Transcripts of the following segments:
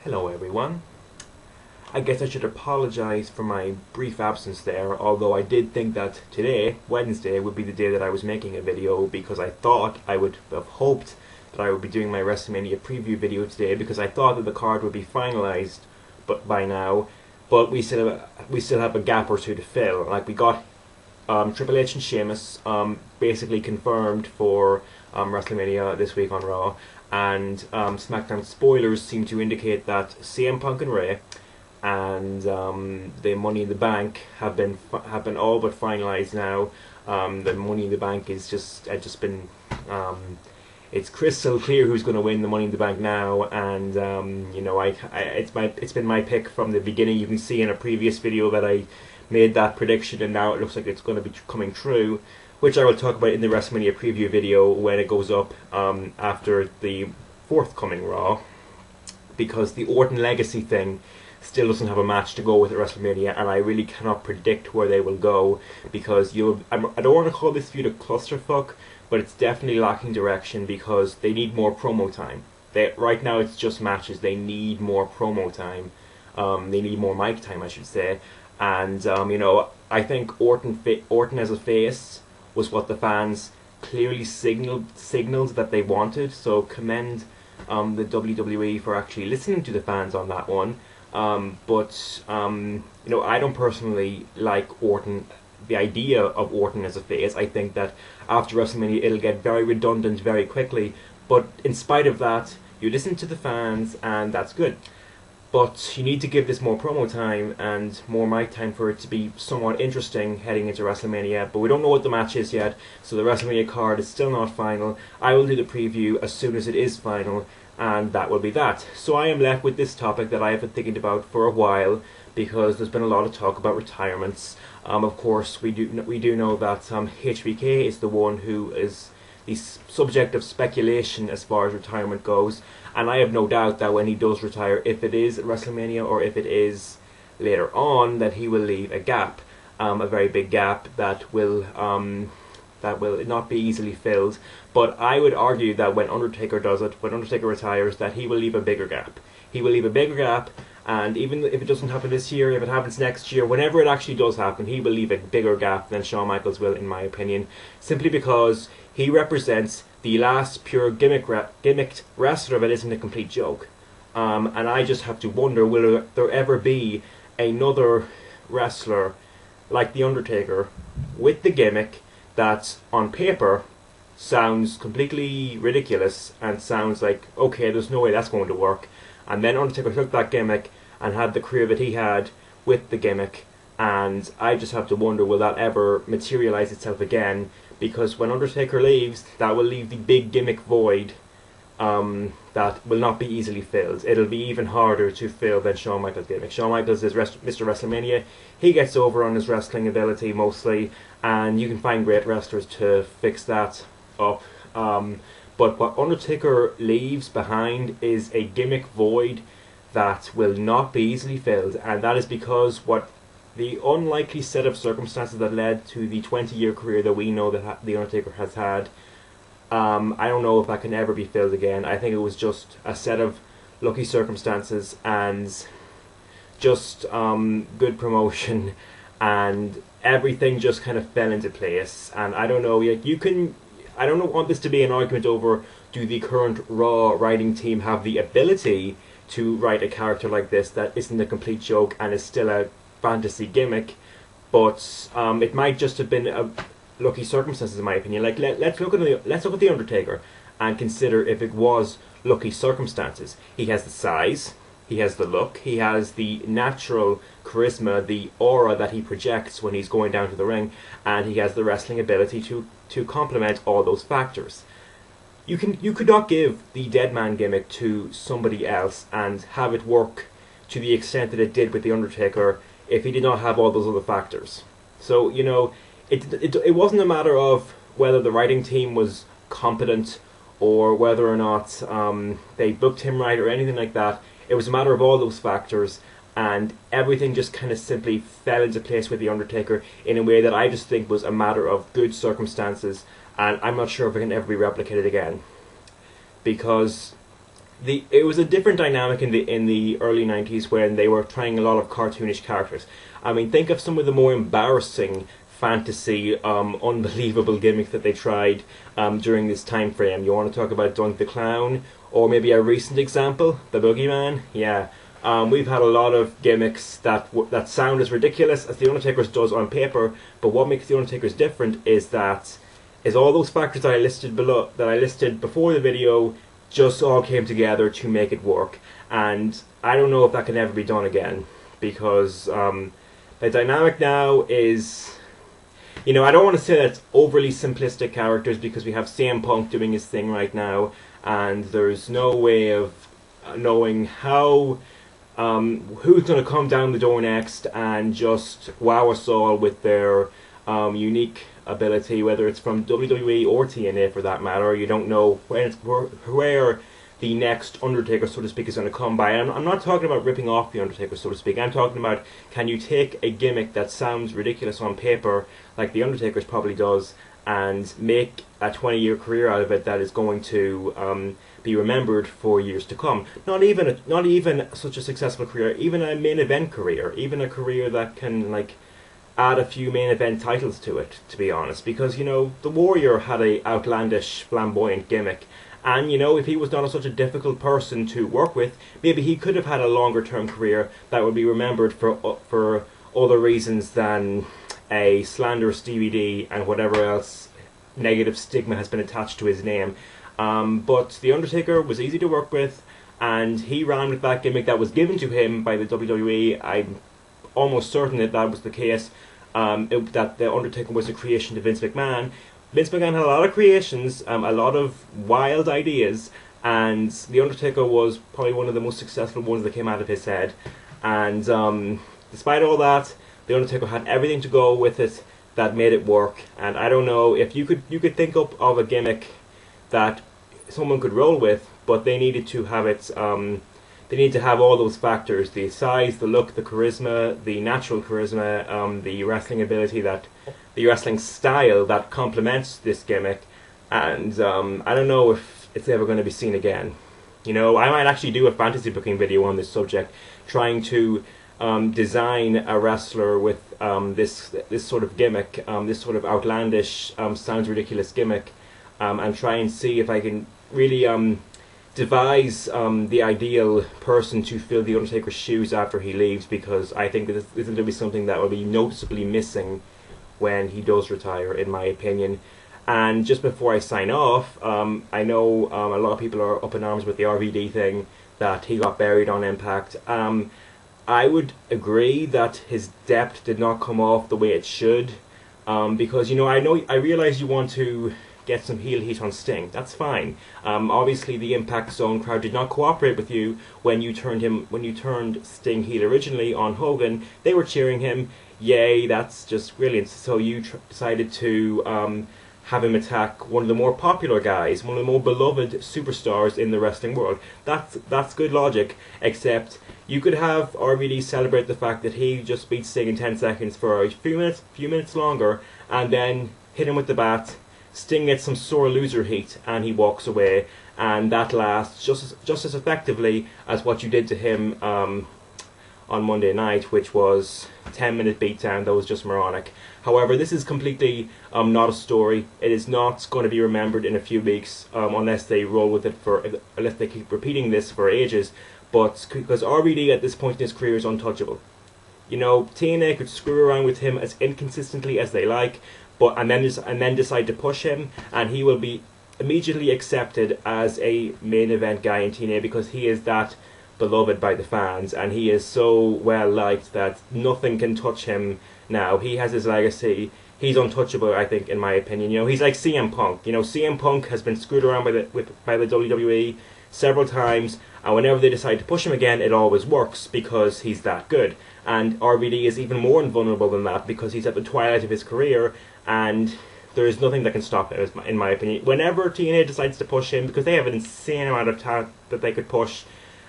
Hello everyone. I guess I should apologize for my brief absence there, although I did think that today, Wednesday, would be the day that I was making a video, because I thought I would have hoped that I would be doing my WrestleMania preview video today, because I thought that the card would be finalized by now, but we still have a gap or two to fill. Like, we got Triple H and Sheamus basically confirmed for WrestleMania this week on Raw, and SmackDown spoilers seem to indicate that CM Punk and Ray and the Money in the Bank have been all but finalized now. The Money in the Bank is just it's crystal clear who's going to win the Money in the Bank now, and you know, it's been my pick from the beginning. You can see in a previous video that I made that prediction, and now it looks like it's going to be coming true, which I will talk about in the WrestleMania preview video when it goes up after the forthcoming Raw, because the Orton Legacy thing still doesn't have a match to go with at WrestleMania, and I really cannot predict where they will go, because I don't want to call this feud a clusterfuck, but it's definitely lacking direction because they need more promo time. Right now it's just matches. They need more promo time. They need more mic time, I should say. And you know, I think Orton as a face was what the fans clearly signaled that they wanted. So commend the WWE for actually listening to the fans on that one. But you know, I don't personally like Orton. The idea of Orton as a face, I think that after WrestleMania it'll get very redundant very quickly. But in spite of that, you listen to the fans, and that's good. But you need to give this more promo time and more mic time for it to be somewhat interesting heading into WrestleMania. But we don't know what the match is yet, so the WrestleMania card is still not final. I will do the preview as soon as it is final, and that will be that. So I am left with this topic that I have been thinking about for a while, because there's been a lot of talk about retirements. Of course, we do know that HBK is the one who is the subject of speculation as far as retirement goes, and I have no doubt that when he does retire, if it is at WrestleMania or if it is later on, that he will leave a gap, a very big gap that will not be easily filled. But I would argue that when Undertaker does it, when Undertaker retires, that he will leave a bigger gap. He will leave a bigger gap, and even if it doesn't happen this year, if it happens next year, whenever it actually does happen, he will leave a bigger gap than Shawn Michaels will, in my opinion, simply because he represents the last pure gimmicked wrestler that isn't a complete joke. And I just have to wonder, will there ever be another wrestler like The Undertaker with the gimmick that on paper sounds completely ridiculous and sounds like, okay, there's no way that's going to work, and then Undertaker took that gimmick and had the career that he had with the gimmick, and I just have to wonder, will that ever materialize itself again? Because when Undertaker leaves, that will leave the big gimmick void that will not be easily filled. It'll be even harder to fill than Shawn Michaels' gimmick. Shawn Michaels is Mr. WrestleMania. He gets over on his wrestling ability mostly, and you can find great wrestlers to fix that up. But what Undertaker leaves behind is a gimmick void that will not be easily filled, and that is because the unlikely set of circumstances that led to the 20-year career that we know that The Undertaker has had, I don't know if that can ever be filled again. I think it was just a set of lucky circumstances and just good promotion, and everything just kind of fell into place. And I don't know, I don't want this to be an argument over, do the current Raw writing team have the ability to write a character like this that isn't a complete joke and is still a fantasy gimmick, but it might just have been a lucky circumstances, in my opinion. Like, let's look at the Undertaker and consider if it was lucky circumstances. He has the size, he has the look, he has the natural charisma, the aura that he projects when he's going down to the ring, and he has the wrestling ability to complement all those factors. You could not give the dead man gimmick to somebody else and have it work to the extent that it did with The Undertaker if he did not have all those other factors. So, you know, it wasn't a matter of whether the writing team was competent or whether or not they booked him right or anything like that. It was a matter of all those factors, and everything just kind of simply fell into place with The Undertaker in a way that I just think was a matter of good circumstances, and I'm not sure if it can ever be replicated again. Because it was a different dynamic in the early 90s when they were trying a lot of cartoonish characters. I mean, think of some of the more embarrassing fantasy, unbelievable gimmicks that they tried during this time frame. You want to talk about Dunk the Clown, or maybe a recent example, the Boogeyman? Yeah. We've had a lot of gimmicks that sound as ridiculous as The Undertaker's does on paper, but what makes The Undertaker's different is all those factors that I listed below, that I listed before the video, just all came together to make it work. And I don't know if that can ever be done again, because the dynamic now is, I don't want to say that it's overly simplistic characters, because we have CM Punk doing his thing right now, and there's no way of knowing how who's going to come down the door next and just wow us all with their unique ability, whether it's from WWE or TNA for that matter. You don't know where the next Undertaker, so to speak, is going to come by. I'm not talking about ripping off the Undertaker, so to speak. I'm talking about, can you take a gimmick that sounds ridiculous on paper, like the Undertaker's probably does, and make a 20-year career out of it that is going to be remembered for years to come. Not even such a successful career, even a main event career, even a career that can add a few main event titles to it, to be honest. Because the Warrior had a outlandish, flamboyant gimmick, and if he was not such a difficult person to work with, maybe he could have had a longer term career that would be remembered for other reasons than a slanderous DVD and whatever else negative stigma has been attached to his name. But The Undertaker was easy to work with, and he ran with that gimmick that was given to him by the WWE. I'm almost certain that was the case, that The Undertaker was a creation of Vince McMahon. Vince McMahon had a lot of creations, a lot of wild ideas, and The Undertaker was probably one of the most successful ones that came out of his head. And despite all that, The Undertaker had everything to go with it that made it work. And I don't know if you could think up of a gimmick that someone could roll with, but they needed to have they need to have all those factors: the size, the look, the charisma, the natural charisma, the wrestling ability, the wrestling style that complements this gimmick. And I don't know if it's ever going to be seen again. I might actually do a fantasy booking video on this subject, trying to design a wrestler with this sort of gimmick, this sort of outlandish, sounds ridiculous gimmick, and try and see if I can really devise the ideal person to fill the Undertaker's shoes after he leaves, because I think this is going to be something that will be noticeably missing when he does retire, in my opinion. And just before I sign off, I know a lot of people are up in arms with the RVD thing, that he got buried on Impact. I would agree that his depth did not come off the way it should, because I realize you want to get some heel heat on Sting. That's fine. Obviously, the Impact Zone crowd did not cooperate with you when you turned Sting heel originally on Hogan. They were cheering him. Yay, that's just brilliant. So you decided to have him attack one of the more popular guys, one of the more beloved superstars in the wrestling world. That's good logic, except you could have RVD celebrate the fact that he just beat Sting in 10 seconds for a few minutes longer, and then hit him with the bat. Sting gets some sore loser heat, and he walks away, and that lasts just as effectively as what you did to him on Monday night, which was a 10-minute beatdown that was just moronic. However, this is completely not a story. It is not going to be remembered in a few weeks, unless they roll with it unless they keep repeating this for ages. But because RVD at this point in his career is untouchable. TNA could screw around with him as inconsistently as they like, and then decide to push him, and he will be immediately accepted as a main event guy in TNA, because he is that beloved by the fans, and he is so well liked that nothing can touch him now. He has his legacy. He's untouchable, I think, in my opinion. He's like CM Punk. CM Punk has been screwed around by the WWE several times, and whenever they decide to push him again, it always works, because he's that good. And RVD is even more invulnerable than that, because he's at the twilight of his career, and there is nothing that can stop him, in my opinion. Whenever TNA decides to push him, because they have an insane amount of talent that they could push,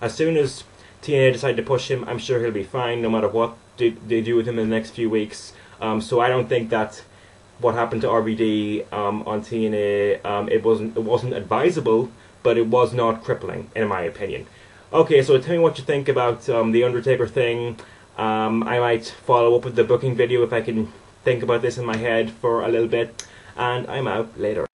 as soon as TNA decide to push him, I'm sure he'll be fine, no matter what they do with him in the next few weeks. So I don't think that what happened to RVD on TNA, it wasn't advisable, but it was not crippling, in my opinion. Okay, so tell me what you think about the Undertaker thing. I might follow up with the booking video if I can think about this in my head for a little bit, and I'm out later.